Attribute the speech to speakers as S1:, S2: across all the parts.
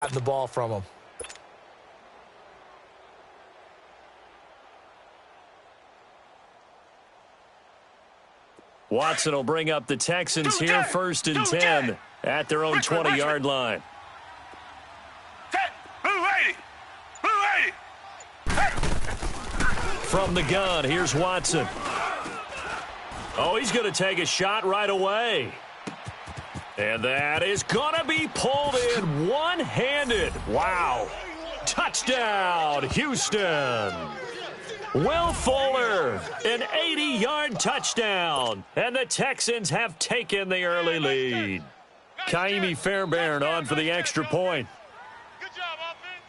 S1: the ball from him.
S2: Watson will bring up the Texans here, 1st and 10 at their own 20-yard line. From the gun, here's Watson. Oh, he's going to take a shot right away. And that is going to be pulled in one-handed. Wow. Touchdown, Houston. Will Fuller, an 80-yard touchdown. And the Texans have taken the early lead. Kaimi Fairbairn on for the extra point.
S3: Good job, offense.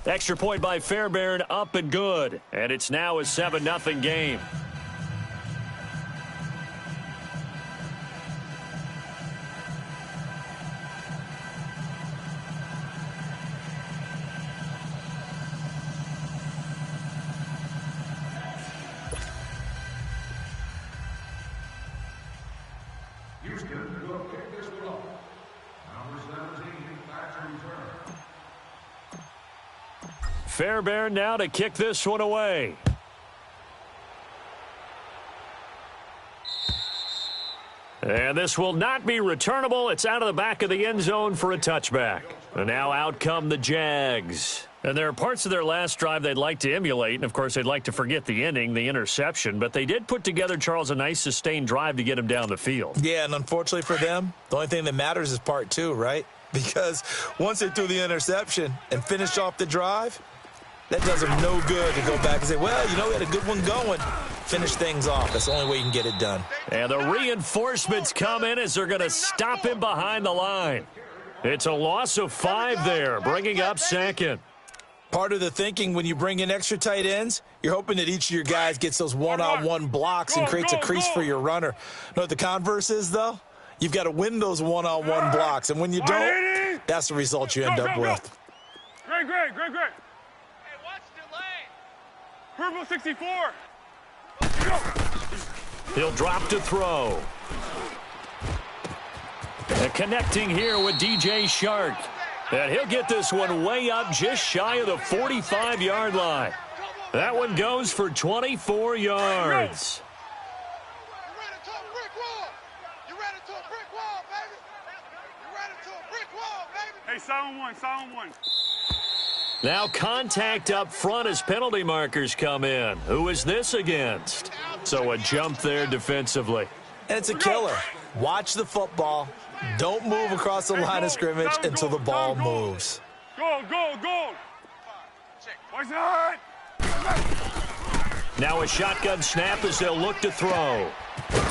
S2: Extra point by Fairbairn, up and good. And it's now a 7-0 game.
S4: Houston will kick this one off. Number 17, back to return.
S2: Fairbairn now to kick this one away. And this will not be returnable. It's out of the back of the end zone for a touchback. And now out come the Jags. And there are parts of their last drive they'd like to emulate. And, of course, they'd like to forget the ending, the interception. But they did put together, Charles, a nice sustained drive to get him down the field.
S1: Yeah, and unfortunately for them, the only thing that matters is part 2, right? Because once they threw the interception and finished off the drive, that does them no good to go back and say, well, you know, we had a good one going. Finish things off. That's the only way you can get it done.
S2: And the reinforcements come in as they're going to stop him behind the line. It's a loss of 5 there, bringing up 2nd.
S1: Part of the thinking when you bring in extra tight ends, you're hoping that each of your guys gets those one-on-one blocks and creates a crease for your runner. You know what the converse is, though? You've got to win those one-on-one blocks, and when you don't, that's the result you end up with.
S3: Great. Hey, watch the lane. Purple 64.
S2: He'll drop to throw. And connecting here with DJ Shark. And he'll get this one way up just shy of the 45-yard line. That one goes for 24 yards.
S3: Hey, silent one.
S2: Now contact up front as penalty markers come in. Who is this against? So a jump there defensively.
S1: And it's a killer. Watch the football. Don't move across the line of scrimmage until the ball moves.
S3: Go. What's that?
S2: Now a shotgun snap as they'll look to throw.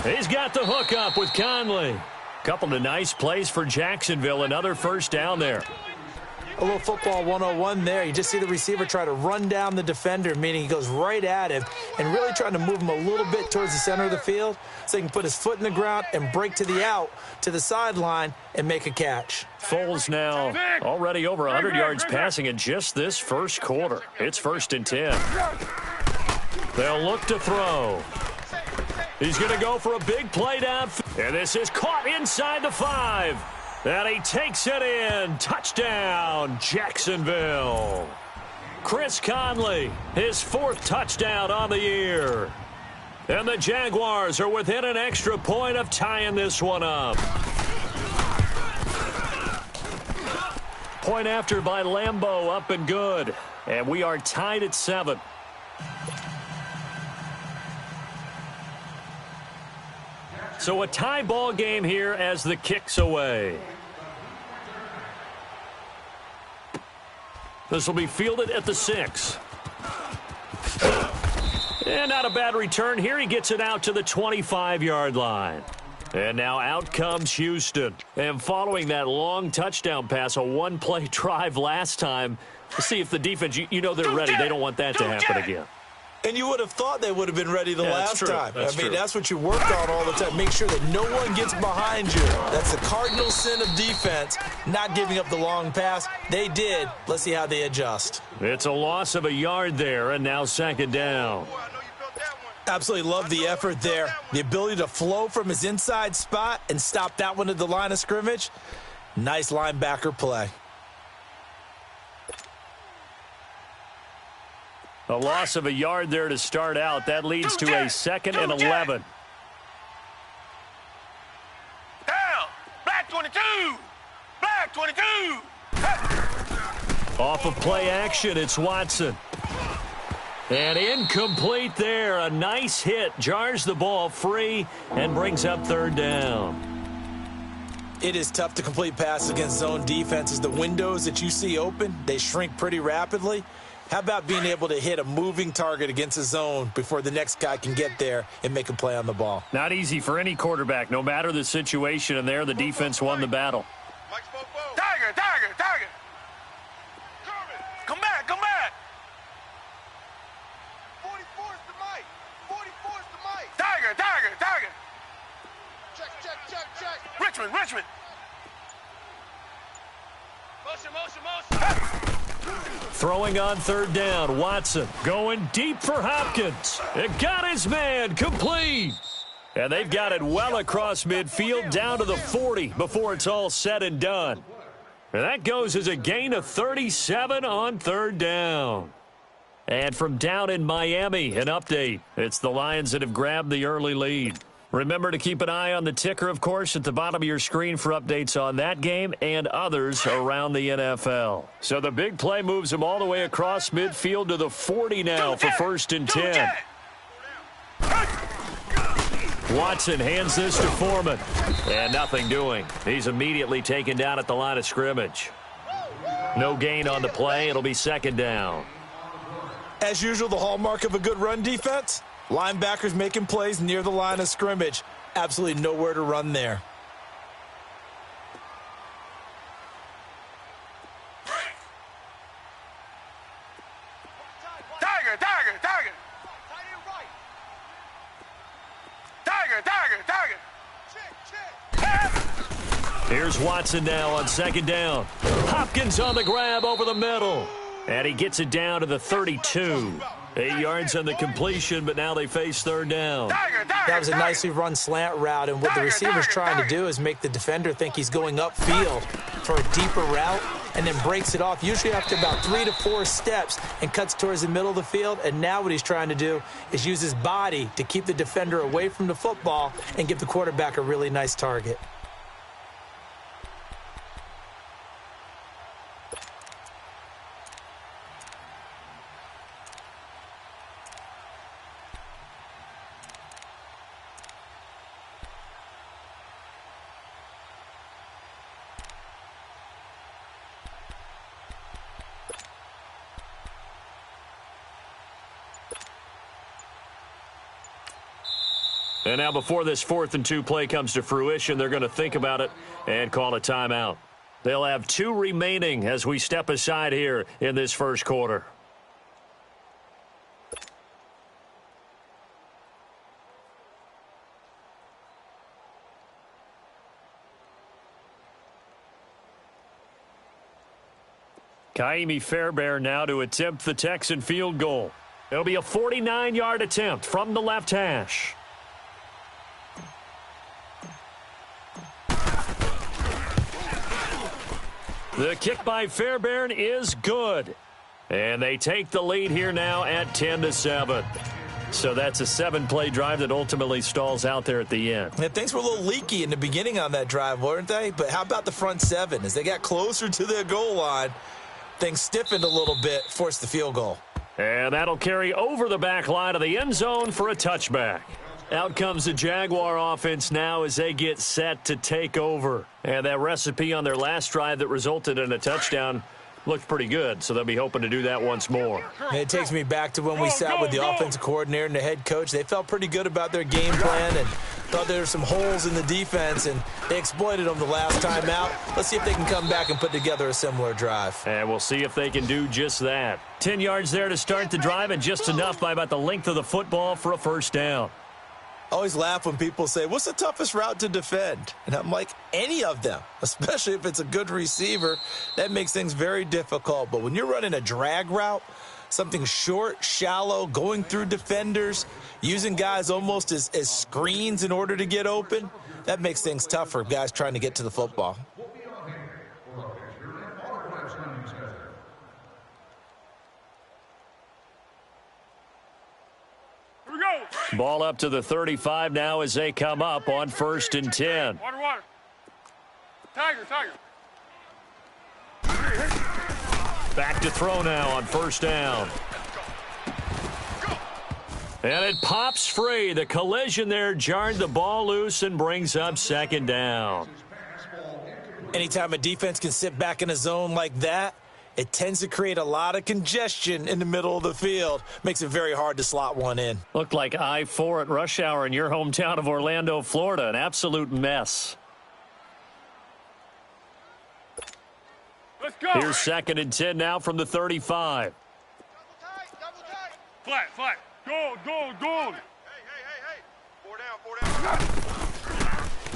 S2: He's got the hook up with Conley. Couple of nice plays for Jacksonville. Another first down there.
S1: A little football 101 there. You just see the receiver try to run down the defender, meaning he goes right at him and really trying to move him a little bit towards the center of the field so he can put his foot in the ground and break to the out, to the sideline, and make a catch.
S2: Foles now already over 100 yards passing in just this first quarter. It's 1st and 10. They'll look to throw. He's going to go for a big play down. And this is caught inside the 5. And he takes it in. Touchdown, Jacksonville. Chris Conley, his 4th touchdown on the year. And the Jaguars are within an extra point of tying this one up. Point after by Lambeau, up and good. And we are tied at 7. So a tie ball game here as the kick's away. This will be fielded at the 6. And not a bad return here. He gets it out to the 25-yard line. And now out comes Houston. And following that long touchdown pass, a one-play drive last time, to see if the defense, you know they're ready. They don't want that to happen again.
S1: And you would have thought they would have been ready the last time.
S2: That's true.
S1: That's what you work on all the time. Make sure that no one gets behind you. That's the cardinal sin of defense, not giving up the long pass. They did. Let's see how they adjust.
S2: It's a loss of a yard there, and now 2nd down.
S3: Boy, I know you felt that one.
S1: Absolutely love the effort there. The ability to flow from his inside spot and stop that one at the line of scrimmage. Nice linebacker play.
S2: A loss of a yard there to start out. That leads to a 2nd and 11.
S3: Down. Black 22. Black 22.
S2: Off of play action, it's Watson. And incomplete there. A nice hit. Jars the ball free and brings up 3rd down.
S1: It is tough to complete passes against zone defenses. The windows that you see open, they shrink pretty rapidly. How about being able to hit a moving target against a zone before the next guy can get there and make a play on the ball?
S2: Not easy for any quarterback, no matter the situation, and there the defense won the battle.
S3: Tiger, Tiger, Tiger. Come back, come back.
S5: 44's the mic. 44's the mic.
S3: Tiger, Tiger, Tiger.
S5: Check.
S3: Richmond, Richmond. Motion.
S2: Throwing on 3rd down, Watson going deep for Hopkins. It got his man complete. And they've got it well across midfield down to the 40 before it's all said and done. And that goes as a gain of 37 on 3rd down. And from down in Miami, an update. It's the Lions that have grabbed the early lead. Remember to keep an eye on the ticker, of course, at the bottom of your screen for updates on that game and others around the NFL. So the big play moves them all the way across midfield to the 40 now for 1st and 10. Watson hands this to Foreman. And nothing doing. He's immediately taken down at the line of scrimmage. No gain on the play. It'll be 2nd down.
S1: As usual, the hallmark of a good run defense, linebackers making plays near the line of scrimmage. Absolutely nowhere to run there.
S3: Tiger, Tiger, Tiger. Tiger, Tiger, Tiger.
S2: Here's Watson now on 2nd down. Hopkins on the grab over the middle. And he gets it down to the 32. 8 yards on the completion, but now they face 3rd down.
S1: That was a nicely run slant route, and what the receiver's trying to do is make the defender think he's going upfield for a deeper route and then breaks it off, usually after about 3 to 4 steps, and cuts towards the middle of the field. And now what he's trying to do is use his body to keep the defender away from the football and give the quarterback a really nice target.
S2: And now before this 4th and 2 play comes to fruition, they're going to think about it and call a timeout. They'll have 2 remaining as we step aside here in this 1st quarter. Kaimi Fairbairn now to attempt the Texan field goal. It'll be a 49-yard attempt from the left hash. The kick by Fairbairn is good. And they take the lead here now at 10-7. So that's a 7-play drive that ultimately stalls out there at the end.
S1: And things were a little leaky in the beginning on that drive, weren't they? But how about the front 7? As they got closer to their goal line, things stiffened a little bit, forced the field goal.
S2: And that'll carry over the back line of the end zone for a touchback. Out comes the Jaguar offense now as they get set to take over. And that recipe on their last drive that resulted in a touchdown looked pretty good, so they'll be hoping to do that once more.
S1: And it takes me back to when we sat with the offensive coordinator and the head coach. They felt pretty good about their game plan and thought there were some holes in the defense, and they exploited them the last time out. Let's see if they can come back and put together a similar drive.
S2: And we'll see if they can do just that. 10 yards there to start the drive, and just enough by about the length of the football for a 1st down.
S1: I always laugh when people say, what's the toughest route to defend? And I'm like, any of them, especially if it's a good receiver. That makes things very difficult. But when you're running a drag route, Something short, shallow, going through defenders, using guys almost as screens in order to get open. That makes things tough for guys trying to get to the football.
S3: Here we go.
S2: Ball up to the 35 now as they come up on 1st and 10.
S3: Water, water. Tiger, tiger.
S2: Back to throw now on 1st down. And it pops free. The collision there jarred the ball loose and brings up 2nd down.
S1: Anytime a defense can sit back in a zone like that, it tends to create a lot of congestion in the middle of the field. Makes it very hard to slot one in.
S2: Looked like I-4 at rush hour in your hometown of Orlando, Florida. An absolute mess.
S3: Let's go.
S2: Here's 2nd and 10 now from the 35.
S5: Double tight.
S3: Flat, flat. Goal, goal, goal.
S5: Hey. 4 down, 4 down.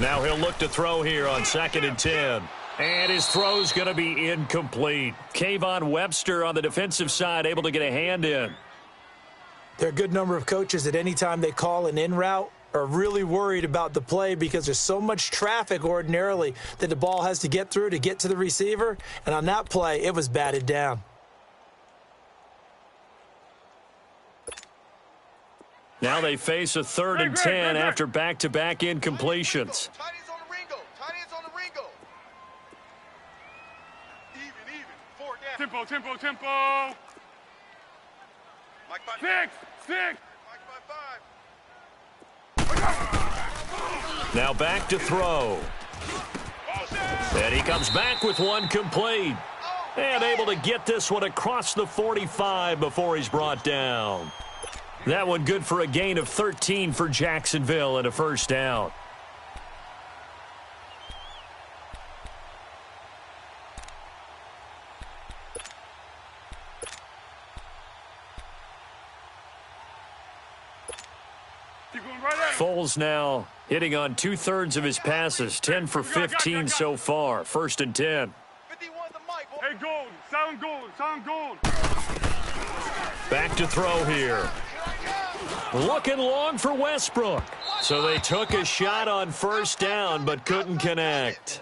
S2: Now he'll look to throw here on 2nd and 10. And his throw's going to be incomplete. Kayvon Webster on the defensive side able to get a hand in.
S1: There are a good number of coaches that any time they call an in route are really worried about the play because there's so much traffic ordinarily that the ball has to get through to get to the receiver. And on that play, it was batted down.
S2: Now they face a 3rd and 10 after back-to-back incompletions.
S5: Tight ends on the Ringo. Tight ends on the Ringo. Even. 4 down.
S3: Tempo, tempo, tempo.
S5: Mike by
S3: 6.
S5: Mike by 5.
S2: Now back to throw. And he comes back with one complete. And able to get this one across the 45 before he's brought down. That one good for a gain of 13 for Jacksonville and a 1st down.
S3: Keep going right at it.
S2: Foles now hitting on 2/3 of his passes, 10 for 15 so far. 1st and 10.
S5: 51 to Mike.
S3: Hey, gold. Sound gold. Sound gold.
S2: Back to throw here. Looking long for Westbrook. So they took a shot on 1st down but couldn't connect.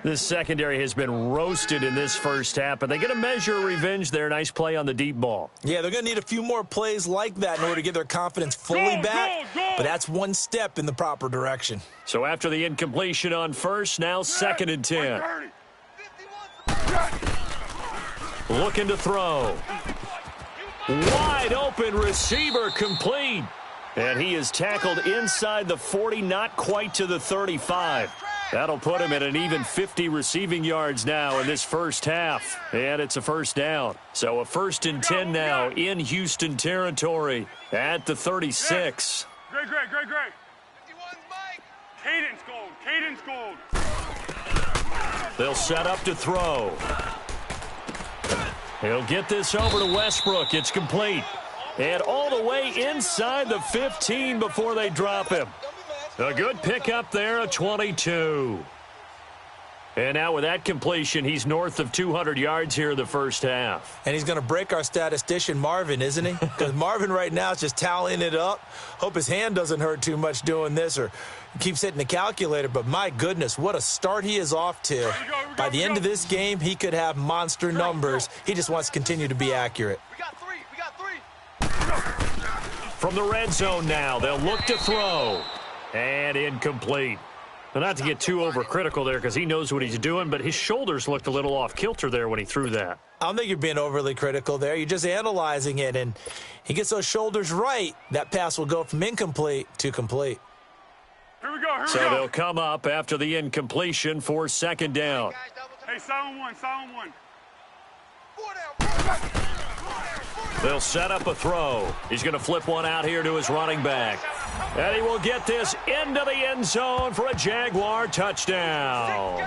S2: This secondary has been roasted in this 1st half, but they get a measure of revenge there. Nice play on the deep ball.
S1: Yeah, they're going to need a few more plays like that in order to get their confidence fully back. But that's one step in the proper direction.
S2: So after the incompletion on 1st, now 2nd and 10.
S5: 51
S2: Looking to throw. Wide open receiver complete. And he is tackled inside the 40, not quite to the 35. That'll put him at an even 50 receiving yards now in this 1st half. And it's a 1st down. So a 1st and 10 now in Houston territory at the 36.
S3: Great.
S5: 51 Mike.
S3: Cadence gold.
S2: They'll set up to throw. He'll get this over to Westbrook. It's complete. And all the way inside the 15 before they drop him. A good pickup there, a 22. And now with that completion, he's north of 200 yards here in the 1st half.
S1: And he's going to break our statistician, Marvin, isn't he? Because Marvin right now is just tallying it up. Hope his hand doesn't hurt too much doing this or keeps hitting the calculator. But my goodness, what a start he is off to. By the end of this game, he could have monster numbers. He just wants to continue to be accurate.
S5: We got 3.
S2: From the red zone now, they'll look to throw. And incomplete. Now, not to get too overcritical there because he knows what he's doing, but his shoulders looked a little off kilter there when he threw that.
S1: I don't think you're being overly critical there. You're just analyzing it, and he gets those shoulders right. That pass will go from incomplete to complete.
S3: Here we go.
S2: So they'll come up after the incompletion for 2nd down.
S3: Hey, sound one.
S5: 4 down.
S2: They'll set up a throw. He's going to flip one out here to his running back. And he will get this into the end zone for a Jaguar touchdown.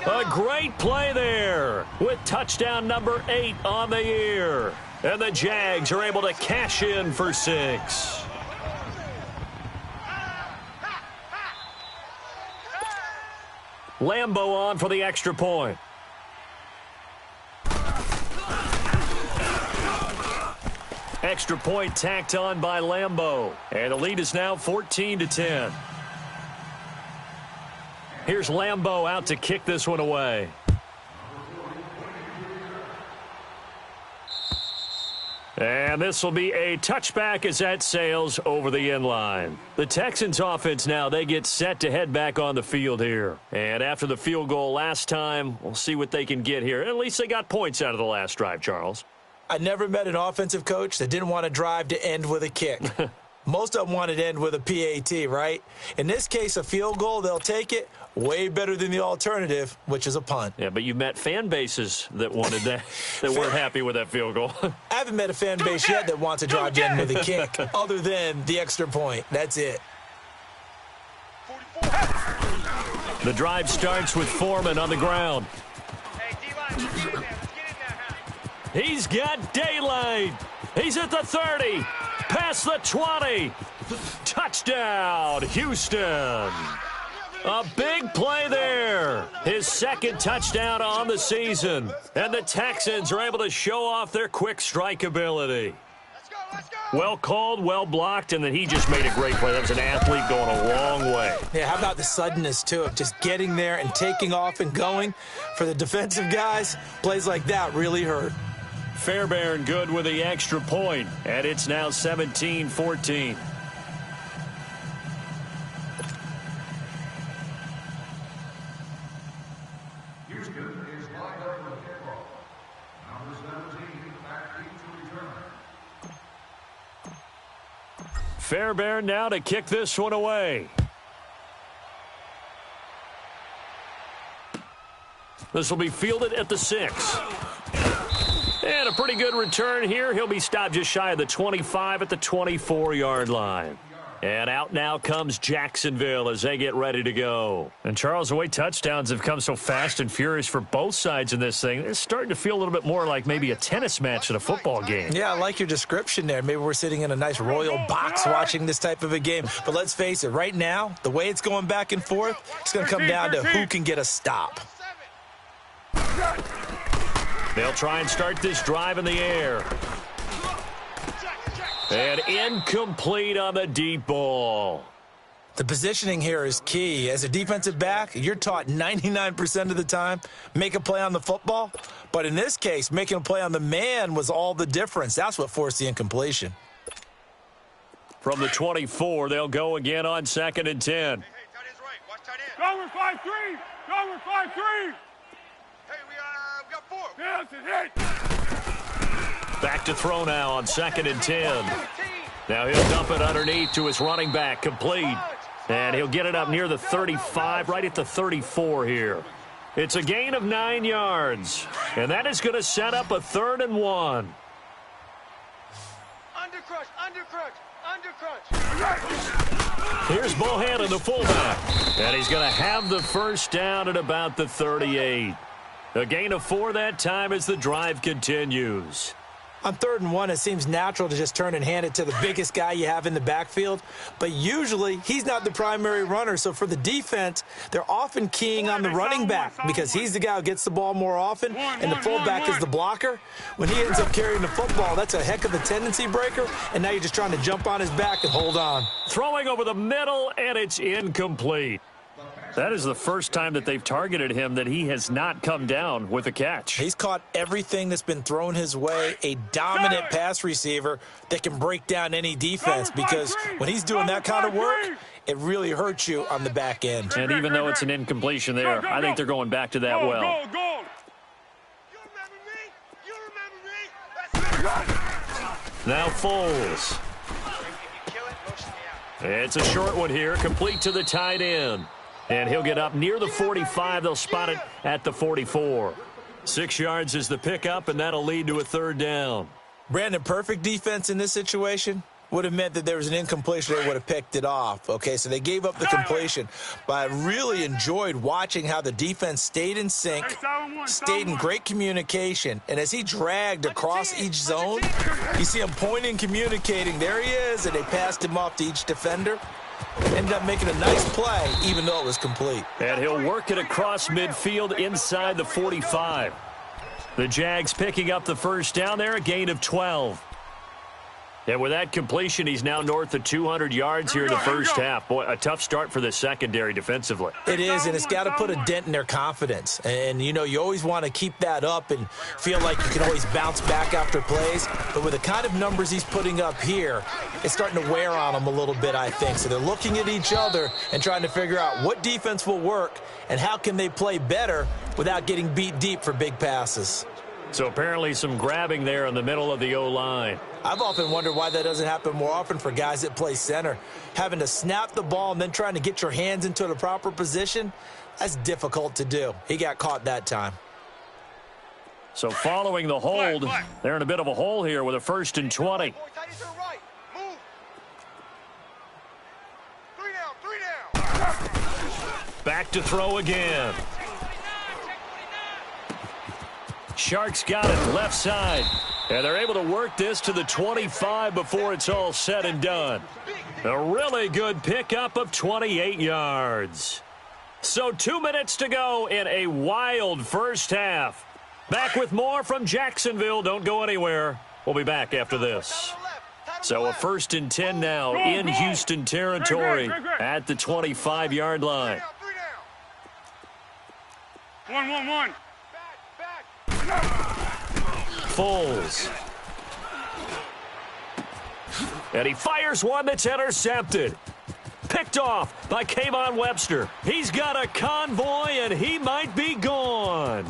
S2: A great play there with touchdown number 8 on the year. And the Jags are able to cash in for 6. Lambo on for the extra point. Extra point tacked on by Lambeau. And the lead is now 14-10. Here's Lambeau out to kick this one away. And this will be a touchback as that sails over the end line. The Texans offense now, they get set to head back on the field here. And after the field goal last time, we'll see what they can get here. At least they got points out of the last drive, Charles.
S1: I never met an offensive coach that didn't want to drive to end with a kick. Most of them wanted to end with a PAT, right? In this case, a field goal, they'll take it. Way better than the alternative, which is a punt.
S2: Yeah, but you met fan bases that wanted that, that weren't happy with that field goal.
S1: I haven't met a fan base yet that wants to drive to end with a kick, other than the extra point. That's it.
S5: 44.
S2: The drive starts with Foreman on the ground.
S5: Hey, D-line, let's get in there. Let's get in there, huh?
S2: He's got daylight. He's at the 30. Past the 20. Touchdown, Houston. A big play there. His second touchdown on the season. And the Texans are able to show off their quick strike ability.
S5: Let's go, let's go.
S2: Well called, well blocked, and then he just made a great play. That was an athlete going a long way.
S1: Yeah, how about the suddenness, too, of just getting there and taking off and going? For the defensive guys, plays like that really hurt.
S2: Fairbairn good with the extra point, and it's now 17-14.
S4: Houston is lined up for the kickoff. Number 17, back deep to return.
S2: Fairbairn now to kick this one away. This will be fielded at the 6. And a pretty good return here. He'll be stopped just shy of the 25 at the 24-yard line. And out now comes Jacksonville as they get ready to go. And, Charles, the way touchdowns have come so fast and furious for both sides in this thing, it's starting to feel a little bit more like maybe a tennis match in a football game.
S1: Yeah, I like your description there. Maybe we're sitting in a nice royal box watching this type of a game. But let's face it, right now, the way it's going back and forth, it's going to come down to who can get a stop.
S2: They'll try and start this drive in the air. And incomplete on the deep ball.
S1: The positioning here is key. As a defensive back, you're taught 99% of the time, make a play on the football. But in this case, making a play on the man was all the difference. That's what forced the incompletion.
S5: From the 24, they'll go again on 2nd and 10. Hey, tight end's right. Watch tight end.
S3: Go with 5-3. Go with 5-3.
S5: Hey, we got 4.
S3: Yes, it hit.
S2: Back to throw now on 2nd and 10. Now he'll dump it underneath to his running back, complete. And he'll get it up near the 35, right at the 34 here. It's a gain of 9 yards. And that is going to set up a 3rd and 1.
S5: Undercrunch, undercrunch, undercrunch.
S2: Here's Bohannon, the fullback. And he's going to have the first down at about the 38. A gain of 4 that time as the drive continues.
S1: On 3rd and 1, it seems natural to just turn and hand it to the biggest guy you have in the backfield. But usually, he's not the primary runner. So for the defense, they're often keying on the running back because he's the guy who gets the ball more often, and the fullback is the blocker. When he ends up carrying the football, that's a heck of a tendency breaker, and now you're just trying to jump on his back and hold on.
S2: Throwing over the middle, and it's incomplete. That is the first time that they've targeted him that he has not come down with a catch.
S1: He's caught everything that's been thrown his way, a dominant pass receiver that can break down any defense because when he's doing that kind of work, it really hurts you on the back end.
S2: And even though it's an incompletion there, I think they're going back to that well.
S3: Go, go.
S5: You remember me? You remember me? That's it.
S2: Now Foles.
S5: You kill it, motion me out.
S2: It's a short one here, complete to the tight end. And he'll get up near the 45. They'll spot it at the 44. 6 yards is the pickup, and that'll lead to a 3rd down.
S1: Brandon, perfect defense in this situation would have meant that there was an incompletion. They would have picked it off. Okay, so they gave up the completion. But I really enjoyed watching how the defense stayed in sync, stayed in great communication. And as he dragged across each zone, you see him pointing, communicating. There he is, and they passed him off to each defender. Ended up making a nice play, even though it was complete.
S2: And he'll work it across midfield inside the 45. The Jags picking up the first down there, a gain of 12. And with that completion, he's now north of 200 yards here in the first half. Boy, a tough start for the secondary defensively.
S1: It is, and it's got to put a dent in their confidence. And, you know, you always want to keep that up and feel like you can always bounce back after plays. But with the kind of numbers he's putting up here, it's starting to wear on them a little bit, I think. So they're looking at each other and trying to figure out what defense will work and how can they play better without getting beat deep for big passes.
S2: So apparently some grabbing there in the middle of the O-line.
S1: I've often wondered why that doesn't happen more often for guys that play center. Having to snap the ball and then trying to get your hands into the proper position, that's difficult to do. He got caught that time.
S2: So following the hold, they're in a bit of a hole here with a 1st and 20. Back to throw again. Sharks got it left side. And they're able to work this to the 25 before it's all said and done. A really good pickup of 28 yards. So 2 minutes to go in a wild first half. Back with more from Jacksonville. Don't go anywhere. We'll be back after this. So a 1st and 10 now in Houston territory at the 25-yard line.
S3: 1-1-1.
S2: Foles. And he fires one that's intercepted. Picked off by Kayvon Webster. He's got a convoy, and he might be gone.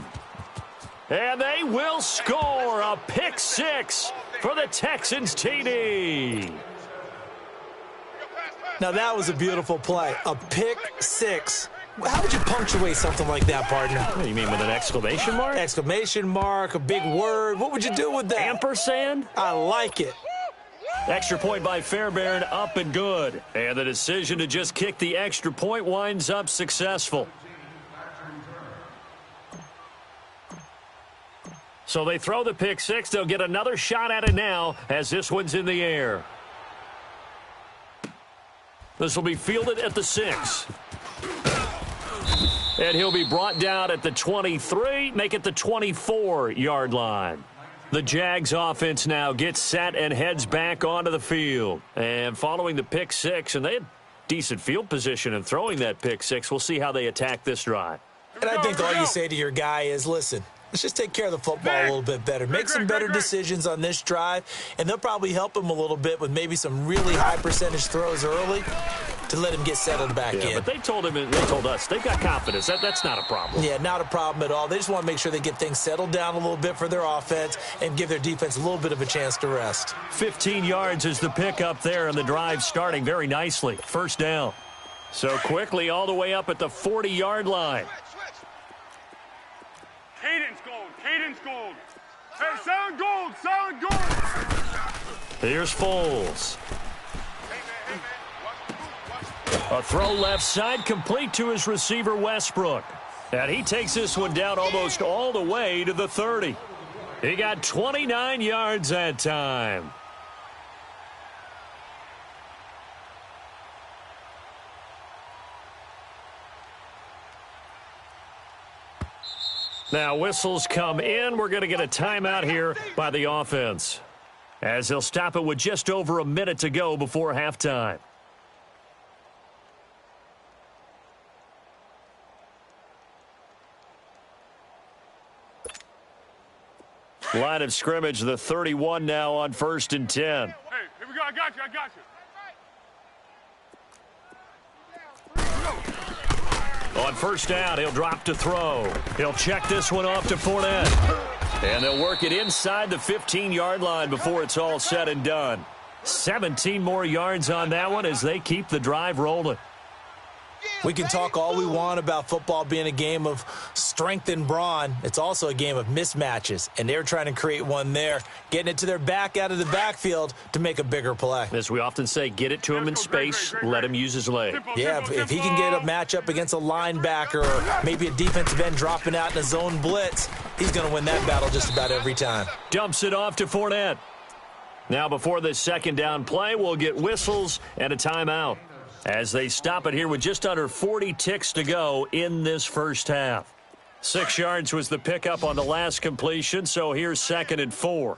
S2: And they will score a pick six for the Texans TD.
S1: Now, that was a beautiful play. A pick six. How would you punctuate something like that, partner?
S2: What do you mean, with an exclamation mark?
S1: Exclamation mark, a big word. What would you do with that?
S2: Ampersand?
S1: I like it.
S2: Extra point by Fairbairn, up and good. And the decision to just kick the extra point winds up successful. So they throw the pick six. They'll get another shot at it now as this one's in the air. This will be fielded at the 6. And he'll be brought down at the 23, make it the 24-yard line. The Jags offense now gets set and heads back onto the field. And following the pick six, and they had decent field position in throwing that pick six. We'll see how they attack this drive.
S1: And I think all you say to your guy is, listen, let's just take care of the football a little bit better. Make some better decisions on this drive, and they'll probably help him a little bit with maybe some really high percentage throws early to let him get settled back in.
S2: But they told us they've got confidence. That's not a problem.
S1: Yeah, not a problem at all. They just want to make sure they get things settled down a little bit for their offense and give their defense a little bit of a chance to rest.
S2: 15 yards is the pickup there, and the drive starting very nicely. First down. So quickly all the way up at the 40-yard line.
S3: Cadence gold. Cadence gold. Hey, solid gold. Solid gold.
S2: Here's Foles. A throw left side, complete to his receiver, Westbrook. And he takes this one down almost all the way to the 30. He got 29 yards that time. Now whistles come in. We're going to get a timeout here by the offense, as they'll stop it with just over a minute to go before halftime. Line of scrimmage, the 31 now on 1st and 10.
S3: Hey, here we go. I got you. I got you.
S2: On first down, he'll drop to throw. He'll check this one off to Fournette. And they'll work it inside the 15-yard line before it's all said and done. 17 more yards on that one as they keep the drive rolling.
S1: We can talk all we want about football being a game of strength and brawn. It's also a game of mismatches, and they're trying to create one there, getting it to their back out of the backfield to make a bigger play.
S2: As we often say, get it to him in space, let him use his leg.
S1: Yeah, if he can get a matchup against a linebacker or maybe a defensive end dropping out in a zone blitz, he's going to win that battle just about every time.
S2: Dumps it off to Fournette. Now before this second down play, we'll get whistles and a timeout, as they stop it here with just under 40 ticks to go in this first half. 6 yards was the pickup on the last completion, so here's 2nd and 4.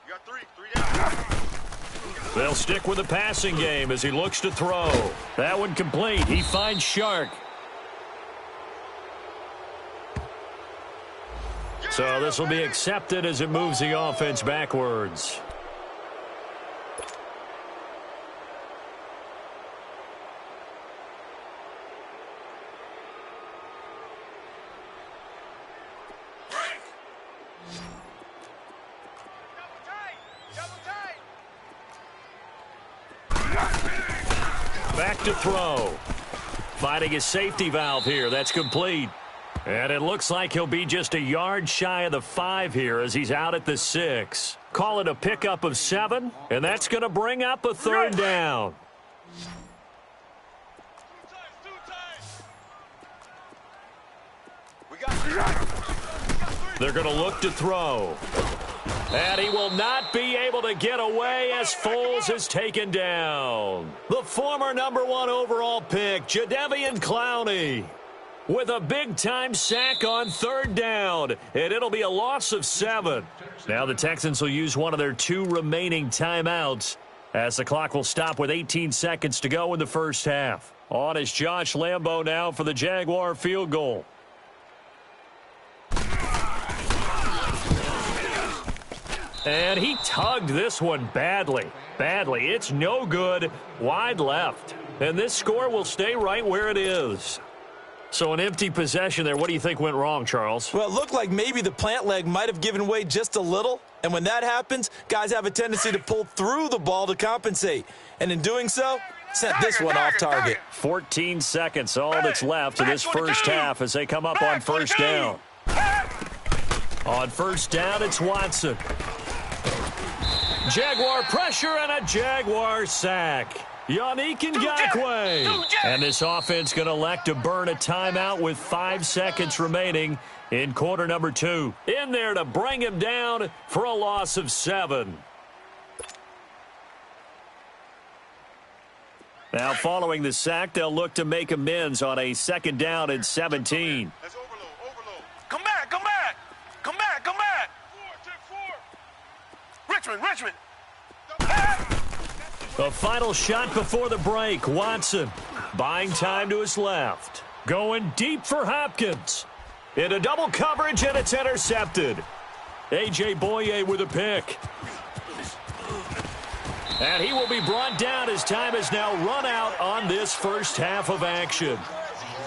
S3: You got three down.
S2: They'll stick with the passing game as he looks to throw. That one complete. He finds Shark. So this will be accepted as it moves the offense backwards. Back to throw. Finding his safety valve here. That's complete. And it looks like he'll be just a yard shy of the 5 here as he's out at the 6. Call it a pickup of 7, and that's going to bring up a third down. They're going to look to throw. And he will not be able to get away as Foles is taken down. The former #1 overall pick, Jadeveon Clowney, with a big-time sack on third down, and it'll be a loss of 7. Now the Texans will use one of their 2 remaining timeouts as the clock will stop with 18 seconds to go in the first half. On is Josh Lambo now for the Jaguar field goal. And he tugged this one badly. It's no good. Wide left. And this score will stay right where it is. So an empty possession there. What do you think went wrong, Charles?
S1: Well, it looked like maybe the plant leg might have given way just a little. And when that happens, guys have a tendency to pull through the ball to compensate. And in doing so, sent this one off target.
S2: 14 seconds, all that's left in this first half as they come up on first down. On first down, it's Watson. Jaguar pressure and a Jaguar sack. Yannick Ngakoue. And this offense going to elect to burn a timeout with 5 seconds remaining in quarter number 2. In there to bring him down for a loss of 7. Now following the sack, they'll look to make amends on a 2nd down and 17.
S3: Let's overload. Come back. Richmond.
S2: The final shot before the break. Watson buying time to his left. Going deep for Hopkins. Into double coverage, and it's intercepted. A.J. Boye with a pick. And he will be brought down as time has now run out on this first half of action.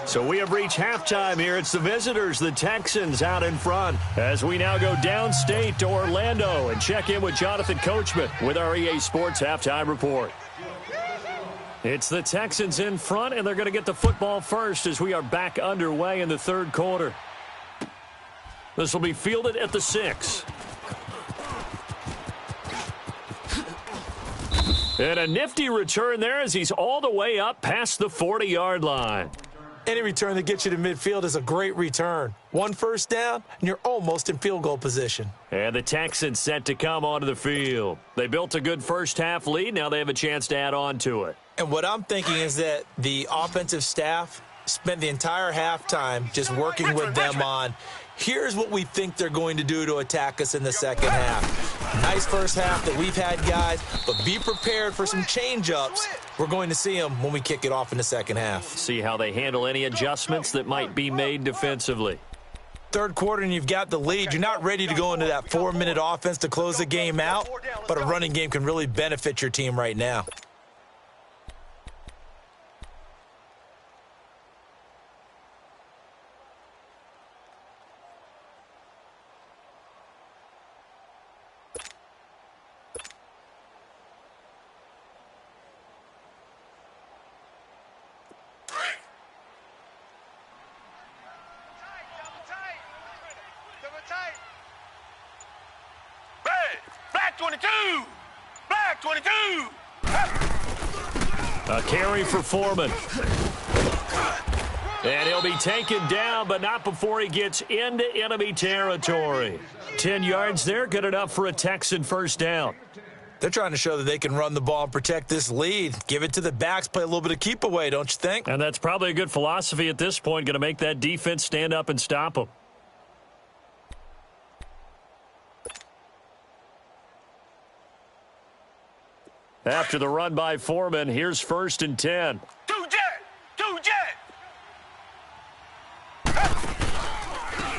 S2: So we have reached halftime here. It's the visitors, the Texans, out in front. As we now go downstate to Orlando and check in with Jonathan Coachman with our EA Sports Halftime Report. It's the Texans in front, and they're going to get the football first as we are back underway in the third quarter. This will be fielded at the 6. And a nifty return there as he's all the way up past the 40-yard line.
S1: Any return that gets you to midfield is a great return. 1 first down, and you're almost in field goal position.
S2: And the Texans set to come onto the field. They built a good first half lead. Now they have a chance to add on to it.
S1: And what I'm thinking is that the offensive staff spent the entire halftime just working with them on, here's what we think they're going to do to attack us in the second half. Nice first half that we've had, guys, but be prepared for some change-ups. We're going to see them when we kick it off in the second half.
S2: See how they handle any adjustments that might be made defensively.
S1: Third quarter and you've got the lead. You're not ready to go into that 4-minute offense to close the game out, but a running game can really benefit your team right now.
S3: Black 22.
S2: A carry for Foreman. And he'll be taken down, but not before he gets into enemy territory. 10 yards there, good enough for a Texan first down.
S1: They're trying to show that they can run the ball and protect this lead. Give it to the backs, play a little bit of keep away, don't you think?
S2: And that's probably a good philosophy at this point, going to make that defense stand up and stop them. After the run by Foreman, here's 1st and 10.
S3: Two jet!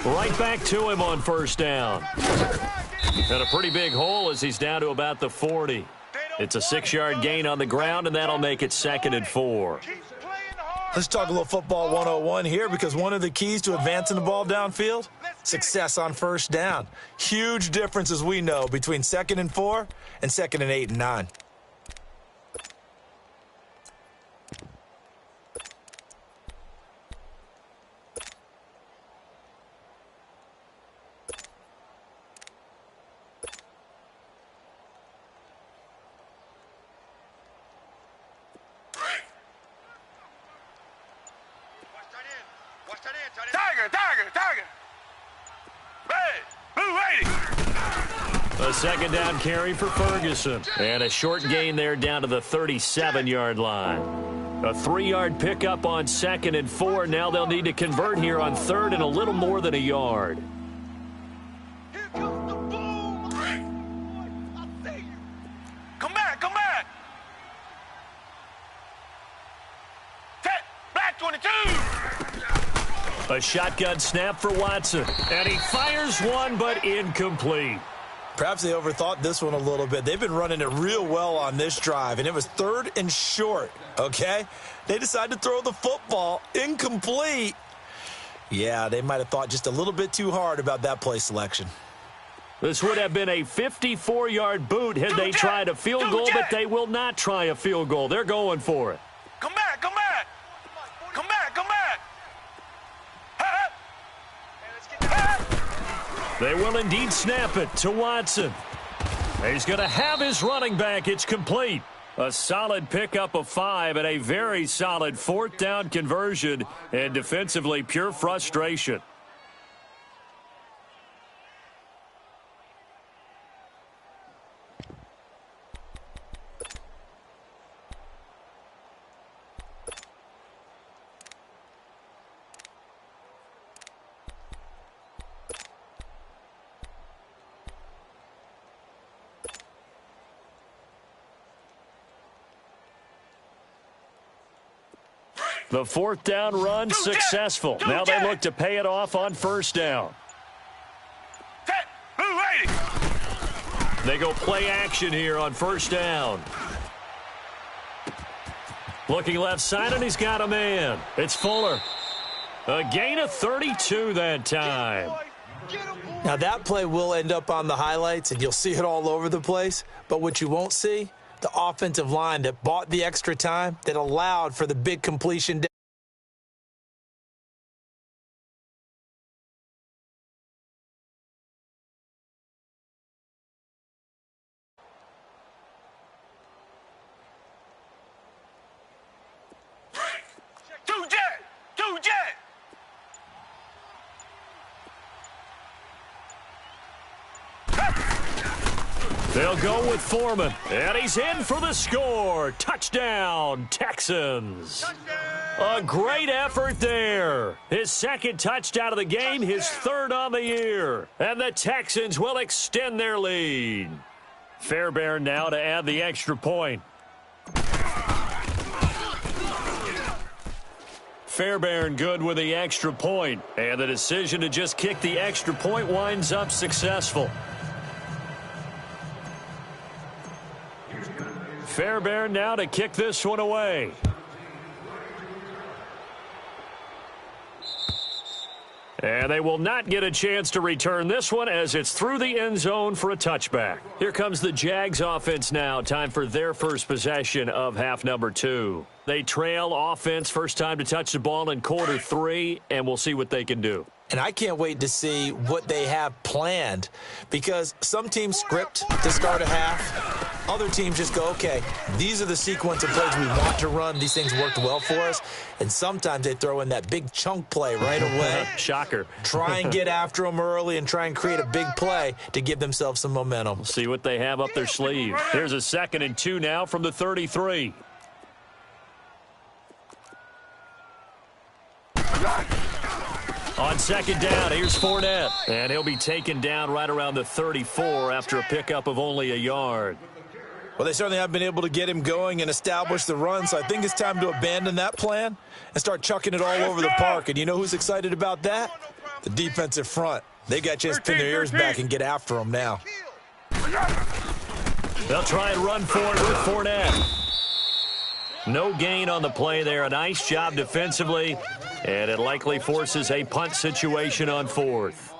S2: Right back to him on 1st down. And a pretty big hole as he's down to about the 40. It's a 6-yard gain on the ground, and that'll make it 2nd and 4.
S1: Let's talk a little football 101 here, because one of the keys to advancing the ball downfield, success on 1st down. Huge difference, as we know, between 2nd and 4 and 2nd and 8 and 9.
S3: Tiger! Red! Blue 80!
S2: A 2nd down carry for Ferguson. And a short gain there down to the 37-yard line. A 3-yard pickup on 2nd and 4. Now they'll need to convert here on 3rd and a little more than a yard.
S3: Here comes the boom! I see you! Come back! Black 22!
S2: A shotgun snap for Watson. And he fires one, but incomplete.
S1: Perhaps they overthought this one a little bit. They've been running it real well on this drive, and it was 3rd and short, okay? They decided to throw the football incomplete. Yeah, they might have thought just a little bit too hard about that play selection.
S2: This would have been a 54-yard boot had they tried a field goal, but they will not try a field goal. They're going for it.
S3: Come back!
S2: They will indeed snap it to Watson. He's going to have his running back. It's complete. A solid pickup of 5 and a very solid 4th down conversion, and defensively pure frustration. The 4th down run successful. Now they look to pay it off on 1st down.
S3: Blue 80!
S2: They go play action here on 1st down. Looking left side, and he's got a man. It's Fuller. A gain of 32 that time.
S1: Now, that play will end up on the highlights, and you'll see it all over the place. But what you won't see, the offensive line that bought the extra time, that allowed for the big completion.
S3: Two jet!
S2: They'll go with Foreman, and he's in for the score. Touchdown, Texans. A great effort there. His 2nd touchdown of the game, his 3rd on the year. And the Texans will extend their lead. Fairbairn now to add the extra point. Fairbairn good with the extra point, and the decision to just kick the extra point winds up successful. Fairbairn now to kick this one away. And they will not get a chance to return this one as it's through the end zone for a touchback. Here comes the Jags offense now. Time for their first possession of half number 2. They trail offense, first time to touch the ball in quarter 3, and we'll see what they can do.
S1: And I can't wait to see what they have planned, because some teams script to start a half. Other teams just go, okay, these are the sequence of plays we want to run. These things worked well for us. And sometimes they throw in that big chunk play right away.
S2: Shocker.
S1: Try and get after them early and try and create a big play to give themselves some momentum.
S2: See what they have up their sleeve. Here's a 2nd and 2 now from the 33. On 2nd down, here's Fournette. And he'll be taken down right around the 34 after a pickup of only a yard.
S1: Well, they certainly have been able to get him going and establish the run, so I think it's time to abandon that plan and start chucking it all over the park. And you know who's excited about that? The defensive front. They got a chance to pin their ears back and get after him now.
S2: They'll try and run for it with Fournette. No gain on the play there. A nice job defensively, and it likely forces a punt situation on 4th.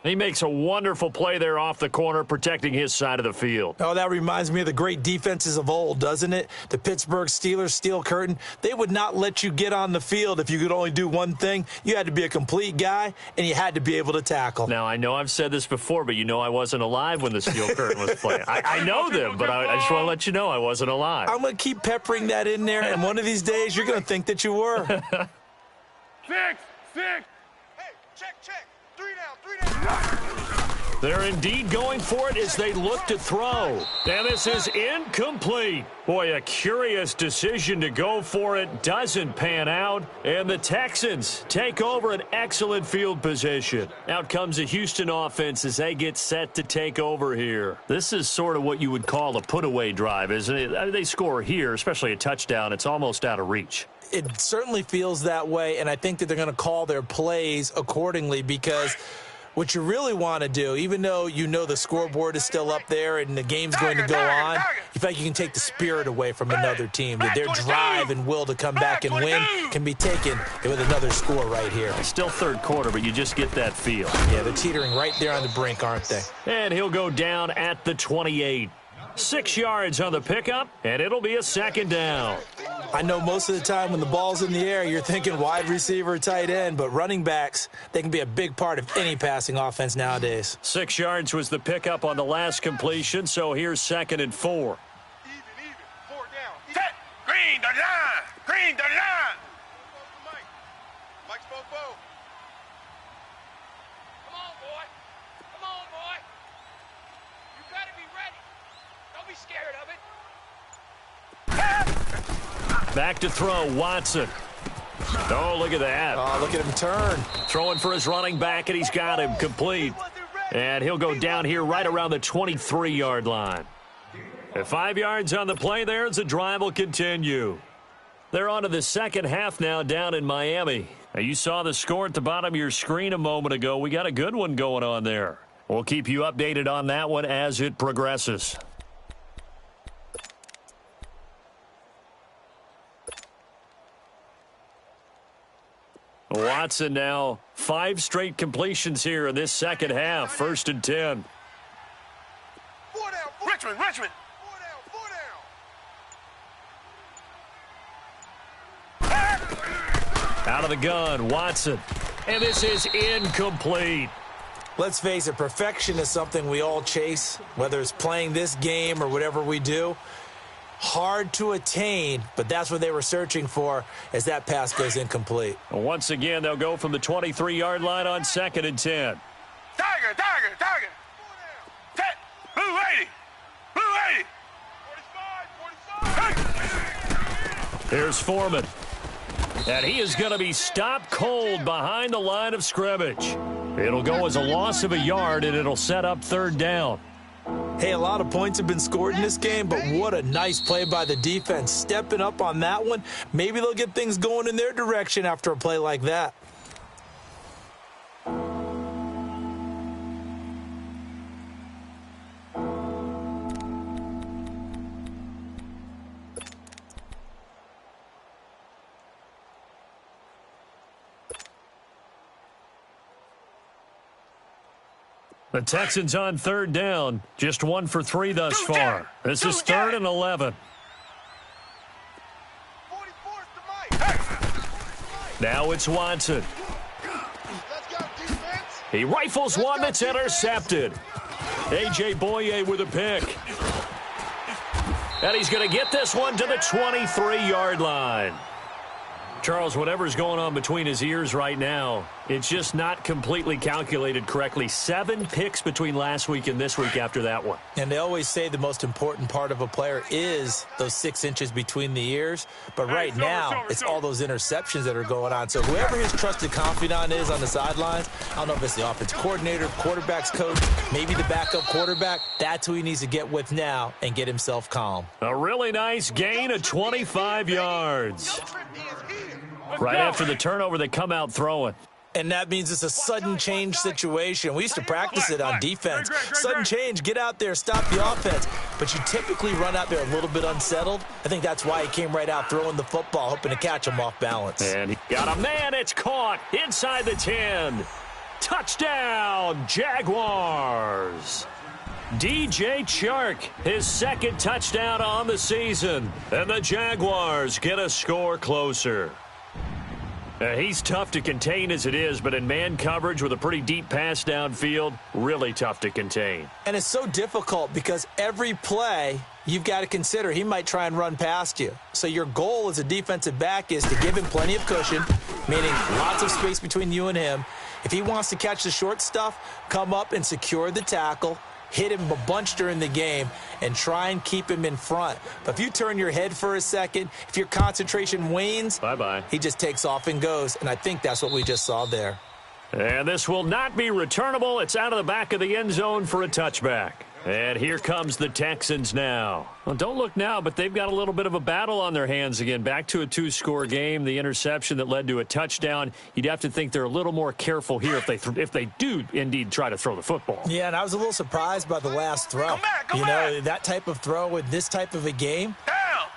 S2: He makes a wonderful play there off the corner, protecting his side of the field.
S1: Oh, that reminds me of the great defenses of old, doesn't it? The Pittsburgh Steelers steel curtain. They would not let you get on the field if you could only do one thing. You had to be a complete guy, and you had to be able to tackle.
S2: Now, I know I've said this before, but you know I wasn't alive when the steel curtain was playing. I know them, but I just want to let you know I wasn't alive.
S1: I'm going to keep peppering that in there, and one of these days you're going to think that you were.
S3: 6. Hey, check. 3 down.
S2: They're indeed going for it as they look to throw. And this is incomplete. Boy, a curious decision to go for it. Doesn't pan out. And the Texans take over an excellent field position. Out comes the Houston offense as they get set to take over here. This is sort of what you would call a put-away drive, isn't it? They score here, especially a touchdown. It's almost out of reach.
S1: It certainly feels that way, and I think that they're going to call their plays accordingly, because what you really want to do, even though you know the scoreboard is still up there and the game's going to go on, you feel like you can take the spirit away from another team, that their drive and will to come back and win can be taken with another score right here.
S2: Still third quarter, but you just get that feel.
S1: Yeah, they're teetering right there on the brink, aren't they?
S2: And he'll go down at the 28. 6 yards on the pickup, and it'll be a 2nd down.
S1: I know most of the time when the ball's in the air, you're thinking wide receiver, tight end, but running backs, they can be a big part of any passing offense nowadays.
S2: 6 yards was the pickup on the last completion, so here's 2nd and 4.
S3: Even. 4 down. Set. Green the line. Mike's both. Come on, boy. You gotta be ready. Don't be scared of it.
S2: Back to throw, Watson. Oh, look at that.
S1: Oh, look at him turn.
S2: Throwing for his running back, and he's got him complete. And he'll go down here right around the 23-yard line. At 5 yards on the play there as the drive will continue. They're on to the second half now down in Miami. Now, you saw the score at the bottom of your screen a moment ago. We got a good one going on there. We'll keep you updated on that one as it progresses. Watson now 5 straight completions here in this second half. 1st and 10.
S3: 4 down. Richmond. 4 down.
S2: Out of the gun, Watson. And this is incomplete.
S1: Let's face it, perfection is something we all chase, whether it's playing this game or whatever we do. Hard to attain, but that's what they were searching for as that pass goes incomplete.
S2: Once again, they'll go from the 23-yard line on 2nd and 10.
S3: Tiger. Set. Blue 80. 45.
S2: Here's Foreman. And he is going to be stopped cold behind the line of scrimmage. It'll go as a loss of a yard, and it'll set up 3rd down.
S1: Hey, a lot of points have been scored in this game, but what a nice play by the defense. Stepping up on that one. Maybe they'll get things going in their direction after a play like that.
S2: The Texans on 3rd down. Just 1 for 3 thus far. This is 3rd and 11. Now it's Watson. He rifles one that's intercepted. A.J. Boye with a pick. And he's going to get this one to the 23-yard line. Charles, whatever's going on between his ears right now, it's just not completely calculated correctly. 7 picks between last week and this week after that one.
S1: And they always say the most important part of a player is those 6 inches between the ears. But right now, it's all those interceptions that are going on. So whoever his trusted confidant is on the sidelines, I don't know if it's the offense coordinator, quarterback's coach, maybe the backup quarterback, that's who he needs to get with now and get himself calm.
S2: A really nice gain of 25 yards. Right after the turnover, they come out throwing.
S1: And that means it's a sudden change situation. We used to practice it on defense. Sudden change, get out there, stop the offense. But you typically run out there a little bit unsettled. I think that's why he came right out throwing the football, hoping to catch him off balance.
S2: And he got a man. It's caught inside the 10. Touchdown, Jaguars. DJ Chark, his second touchdown on the season. And the Jaguars get a score closer. He's tough to contain as it is, but in man coverage with a pretty deep pass downfield, really tough to contain.
S1: And it's so difficult because every play you've got to consider he might try and run past you. So your goal as a defensive back is to give him plenty of cushion, meaning lots of space between you and him. If he wants to catch the short stuff, come up and secure the tackle, hit him a bunch during the game, and try and keep him in front. But if you turn your head for a second, if your concentration wanes,
S2: bye-bye.
S1: He just takes off and goes, and I think that's what we just saw there.
S2: And this will not be returnable. It's out of the back of the end zone for a touchback. And here comes the Texans now. Well, don't look now, but they've got a little bit of a battle on their hands again. Back to a 2-score game. The interception that led to a touchdown. You'd have to think they're a little more careful here if they do indeed try to throw the football.
S1: Yeah, and I was a little surprised by the last throw.
S3: Come back.
S1: That type of throw in this type of a game,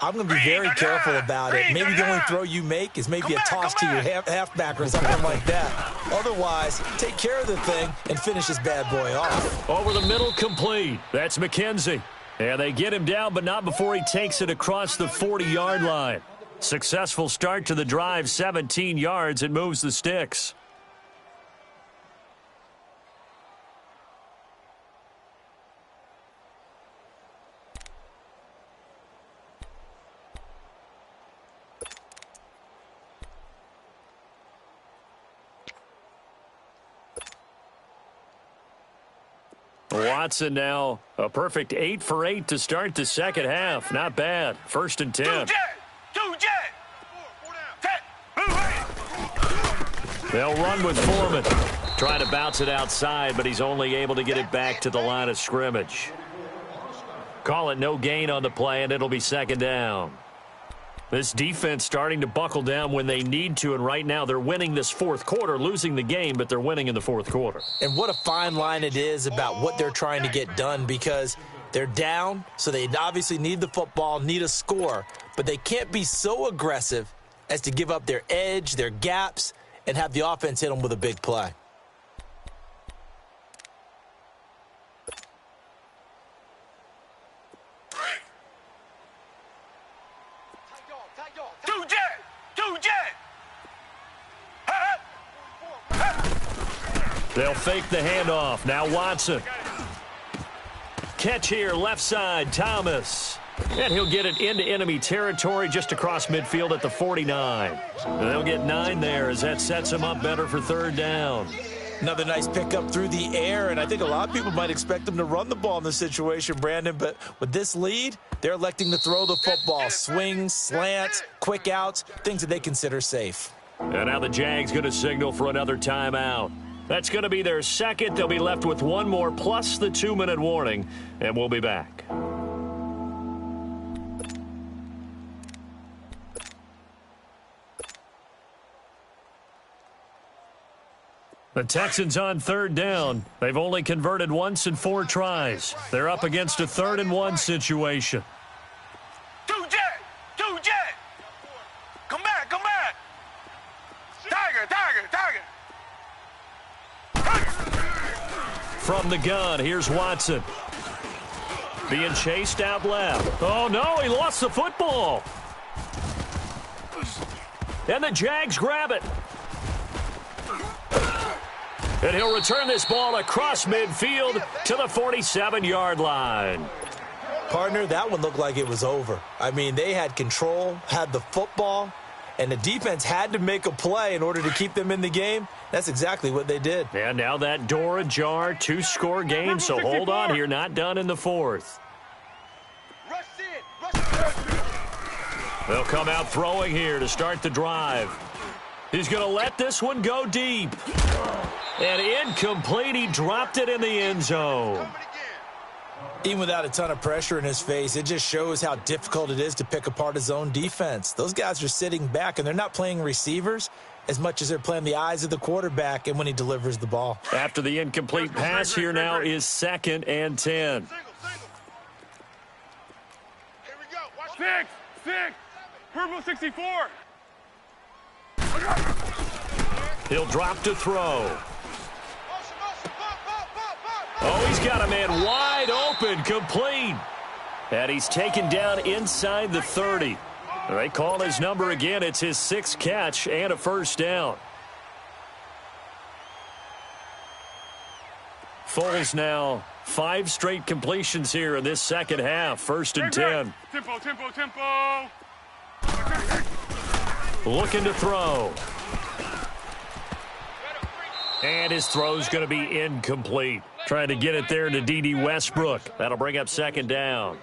S1: I'm going to be very careful about it. Maybe the only throw you make is maybe a toss to your halfback or something like that. Otherwise, take care of the thing and finish this bad boy off.
S2: Over the middle, complete. That's McKenzie. And they get him down, but not before he takes it across the 40-yard line. Successful start to the drive, 17 yards. It moves the sticks. Watson now a perfect 8 for 8 to start the second half. Not bad. 1st and 10. They'll run with Foreman. Trying to bounce it outside, but he's only able to get it back to the line of scrimmage. Call it no gain on the play, and it'll be 2nd down. This defense starting to buckle down when they need to, and right now they're winning this 4th quarter, losing the game, but they're winning in the 4th quarter.
S1: And what a fine line it is about what they're trying to get done, because they're down, so they obviously need the football, need a score, but they can't be so aggressive as to give up their edge, their gaps, and have the offense hit them with a big play.
S2: They'll fake the handoff. Now Watson. Catch here, left side, Thomas. And he'll get it into enemy territory just across midfield at the 49. And they'll get 9 there as that sets him up better for 3rd down.
S1: Another nice pickup through the air, and I think a lot of people might expect them to run the ball in this situation, Brandon, but with this lead, they're electing to throw the football. Swings, slants, quick outs, things that they consider safe.
S2: And now the Jags going to signal for another timeout. That's going to be their 2nd. They'll be left with 1 more plus the 2-minute warning, and we'll be back. The Texans on 3rd down. They've only converted once in 4 tries. They're up against a 3rd and 1 situation.
S3: Two jet. Come back. Tiger.
S2: From the gun, here's Watson. Being chased out left. Oh, no, he lost the football. And the Jags grab it. And he'll return this ball across midfield to the 47-yard line.
S1: Partner, that one looked like it was over. I mean, they had control, had the football, And the defense had to make a play in order to keep them in the game. That's exactly what they did.
S2: And now that door ajar, 2-score game, so hold on here, not done in the fourth.
S3: Rush in.
S2: They'll come out throwing here to start the drive. He's going to let this one go deep. And incomplete. He dropped it in the end zone.
S1: Even without a ton of pressure in his face, it just shows how difficult it is to pick apart his own defense. Those guys are sitting back, and they're not playing receivers as much as they're playing the eyes of the quarterback and when he delivers the ball.
S2: After the incomplete pass, here now is 2nd and 10.
S3: Here we go. Watch
S6: 6. Purple 64.
S2: He'll drop to throw. Oh, he's got a man wide open, complete. And he's taken down inside the 30. They call his number again. It's his 6th catch and a first down. Foles now 5 straight completions here in this second half. 1st and 10.
S6: Tempo.
S2: Looking to throw. And his throw's going to be incomplete. Trying to get it there to D.D. Westbrook. That'll bring up 2nd down.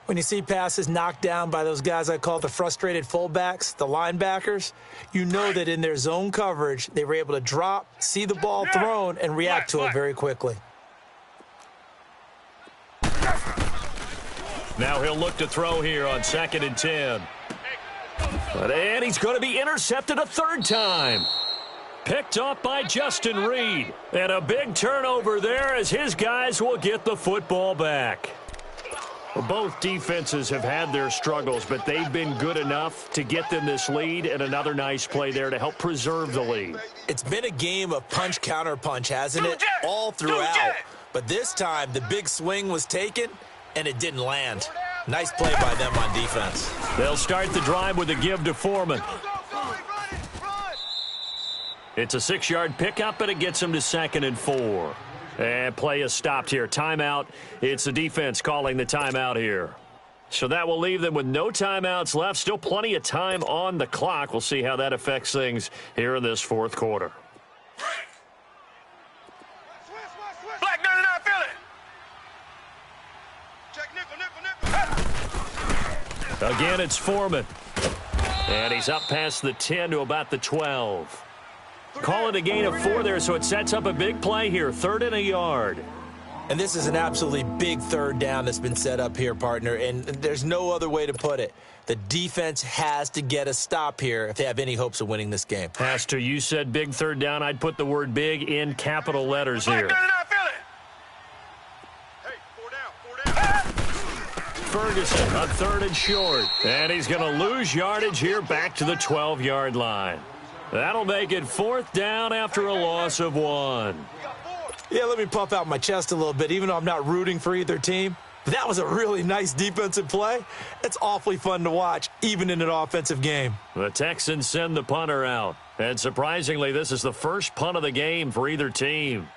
S1: When you see passes knocked down by those guys I call the frustrated fullbacks, the linebackers, you know that in their zone coverage, they were able to drop, see the ball thrown, and react to it very quickly.
S2: Now he'll look to throw here on 2nd and 10. And he's going to be intercepted a 3rd time. Picked off by Justin Reed. And a big turnover there as his guys will get the football back. Well, both defenses have had their struggles, but they've been good enough to get them this lead, and another nice play there to help preserve the lead.
S1: It's been a game of punch-counter-punch, hasn't it? All throughout. But this time, the big swing was taken, and it didn't land. Nice play by them on defense.
S2: They'll start the drive with a give to Foreman. It's a 6-yard pickup, and it gets him to 2nd and 4. And play is stopped here. Timeout. It's the defense calling the timeout here. So that will leave them with no timeouts left. Still plenty of time on the clock. We'll see how that affects things here in this 4th quarter.
S3: Black 99, feel it. Check nickel.
S2: Again, it's Foreman. And he's up past the 10 to about the 12. Call it a gain of 4 there, so it sets up a big play here. 3rd and a yard.
S1: And this is an absolutely big 3rd down that's been set up here, partner, and there's no other way to put it. The defense has to get a stop here if they have any hopes of winning this game.
S2: Pastor, you said big 3rd down. I'd put the word big in capital letters here. Ferguson on 3rd and short. And he's going to lose yardage here back to the 12-yard line. That'll make it 4th down after a loss of 1.
S1: Yeah, let me puff out my chest a little bit, even though I'm not rooting for either team. That was a really nice defensive play. It's awfully fun to watch, even in an offensive game.
S2: The Texans send the punter out. And surprisingly, this is the first punt of the game for either team.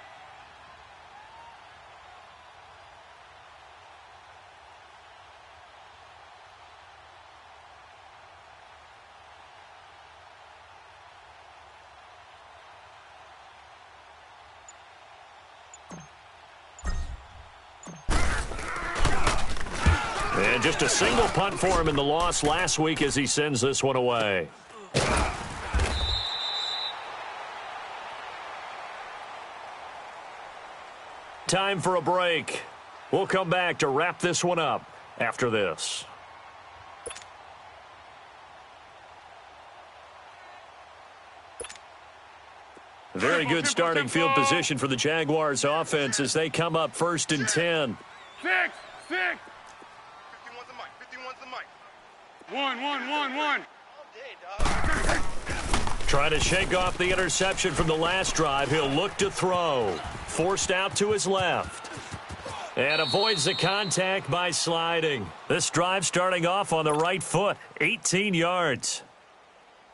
S2: And just a single punt for him in the loss last week as he sends this one away. Time for a break. We'll come back to wrap this one up after this. Very good starting field position for the Jaguars offense as they come up 1st and 10.
S6: 6.
S3: 51's the mic. 51's the mic.
S6: 1.
S2: Trying to shake off the interception from the last drive. He'll look to throw. Forced out to his left. And avoids the contact by sliding. This drive starting off on the right foot. 18 yards.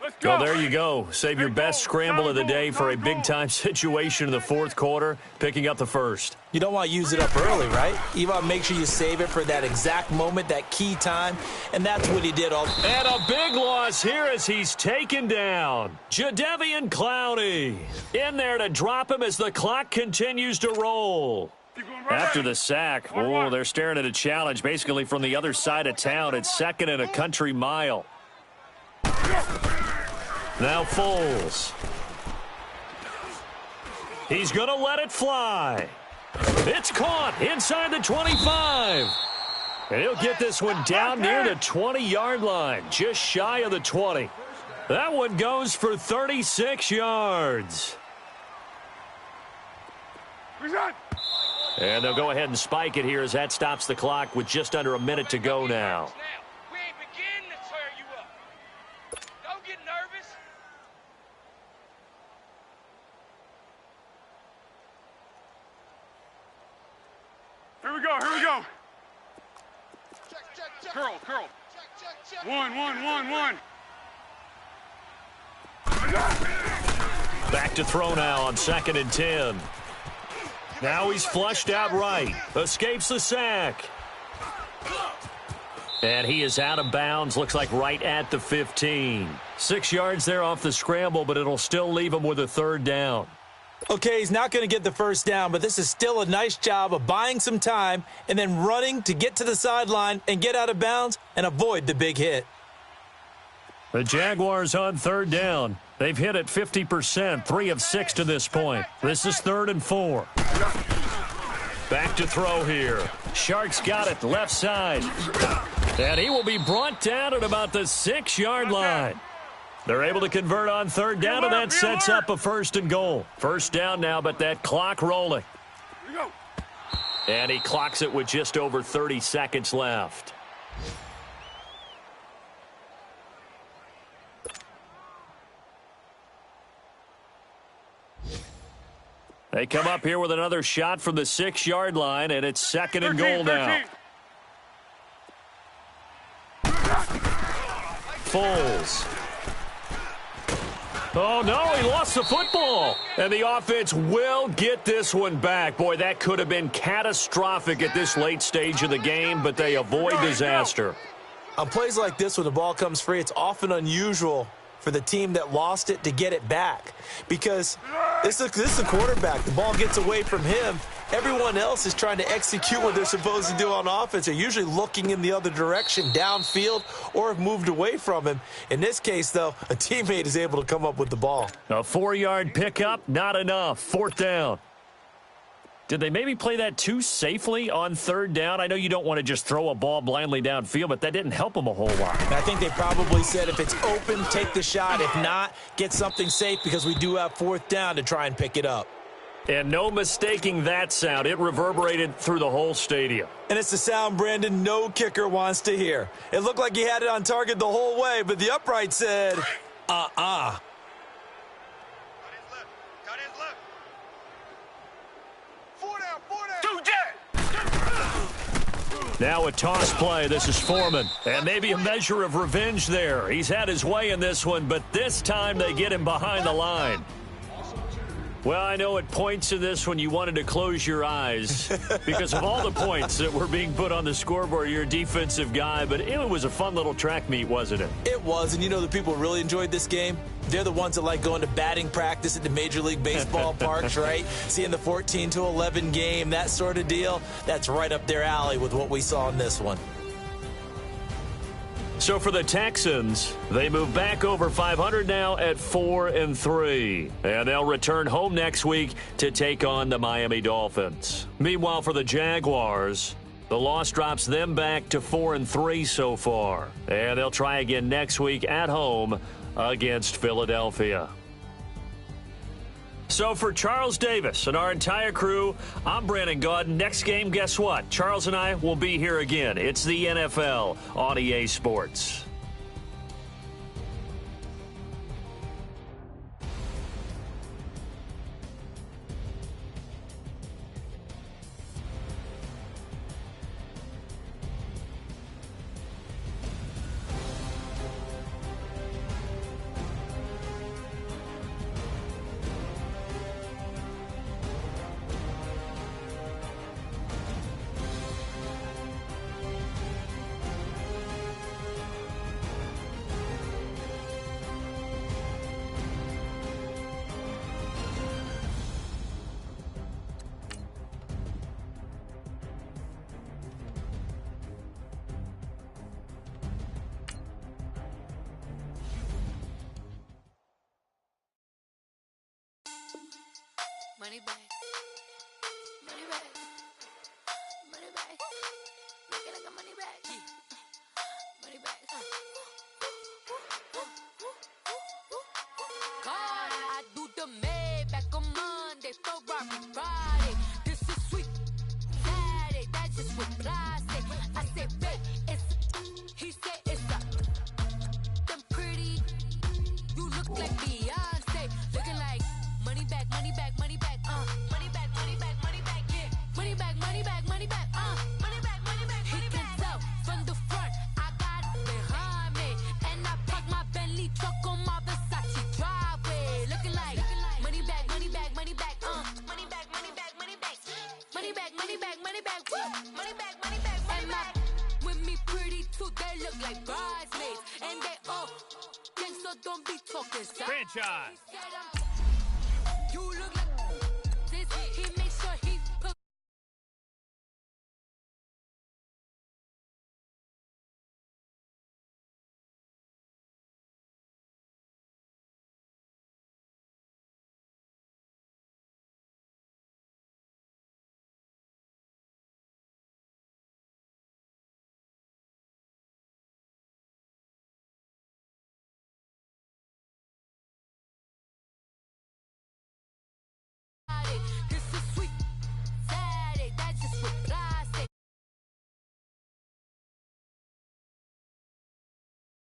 S6: Let's go.
S2: Well, there you go. Save your best scramble of the day for a big-time situation in the fourth quarter, picking up the first.
S1: You don't want to use it up early, right? You want to make sure you save it for that exact moment, that key time, and that's what he did.
S2: And a big loss here as he's taken down. Jadeveon Clowney in there to drop him as the clock continues to roll. After the sack, oh, they're staring at a challenge basically from the other side of town. It's second and a country mile. Now Foles. He's going to let it fly. It's caught inside the 25. And he'll get this one down near the 20-yard line, just shy of the 20. That one goes for 36 yards. And they'll go ahead and spike it here as that stops the clock with just under a minute to go now.
S3: We ain't beginning to tear you up. Don't get nervous.
S6: Here we go, here we go.
S3: Check.
S6: Curl.
S3: Check.
S6: One.
S2: Back to throw now on 2nd and 10. Now he's flushed out right. Escapes the sack. And he is out of bounds. Looks like right at the 15. 6 yards there off the scramble, but it'll still leave him with a third down.
S1: Okay, he's not going to get the first down, but this is still a nice job of buying some time and then running to get to the sideline and get out of bounds and avoid the big hit.
S2: The Jaguars on third down. They've hit it 50%, 3 of 6 to this point. This is 3rd and 4. Back to throw here. Sharks got it left side. And he will be brought down at about the 6-yard line. They're able to convert on third down, and that sets up a 1st and goal. First down now, but that clock rolling. And he clocks it with just over 30 seconds left. They come up here with another shot from the 6-yard line, and it's 2nd and goal now. Foles. Oh, no, he lost the football. And the offense will get this one back. Boy, that could have been catastrophic at this late stage of the game, but they avoid disaster.
S1: On plays like this, when the ball comes free, it's often unusual for the team that lost it to get it back, because this is the quarterback. The ball gets away from him. Everyone else is trying to execute what they're supposed to do on offense. They're usually looking in the other direction, downfield, or have moved away from him. In this case, though, a teammate is able to come up with the ball.
S2: A 4-yard pickup, not enough. 4th down. Did they maybe play that too safely on third down? I know you don't want to just throw a ball blindly downfield, but that didn't help them a whole lot.
S1: I think they probably said if it's open, take the shot. If not, get something safe, because we do have 4th down to try and pick it up.
S2: And no mistaking that sound. It reverberated through the whole stadium.
S1: And it's the sound Brandon no kicker wants to hear. It looked like he had it on target the whole way, but the upright said, uh-uh.
S3: Cut his left. 4 down.
S6: 2 jet.
S2: Now a toss play. This is Foreman. And maybe a measure of revenge there. He's had his way in this one, but this time they get him behind the line. Well, I know at points in this when you wanted to close your eyes because of all the points that were being put on the scoreboard. You're a defensive guy, but it was a fun little track meet, wasn't it?
S1: It was, and you know the people who really enjoyed this game? They're the ones that like going to batting practice at the Major League Baseball parks, right? Seeing the 14-11 game, that sort of deal. That's right up their alley with what we saw in this one.
S2: So for the Texans, they move back over 500 now at 4-3. And they'll return home next week to take on the Miami Dolphins. Meanwhile, for the Jaguars, the loss drops them back to 4-3 so far. And they'll try again next week at home against Philadelphia. So for Charles Davis and our entire crew, I'm Brandon Gaudin. Next game, guess what? Charles and I will be here again. It's the NFL on EA Sports.
S7: Money bag. Money bag. Money bag. Make it like a money bag. Money bag. God, I do the Maybach on Monday, Ferrari Friday. This is sweet Saturday, that's just what plastic. I say, babe, it's he said it's a them pretty. You look like Beyonce, looking like money back, money back, money back, money back, money back, money back, yeah, money back, money back, money back, money back, money back. He can tell from the front, I got it behind me, and I park my Bentley truck on my Versace driveway, looking like money back, money back, money back, money back, money back, money back, money back, money back, money back, money back, money back, money back. With me pretty too, they look like bridesmaids, and they all think so. Don't be talking.
S2: Franchise.
S7: You look like this. He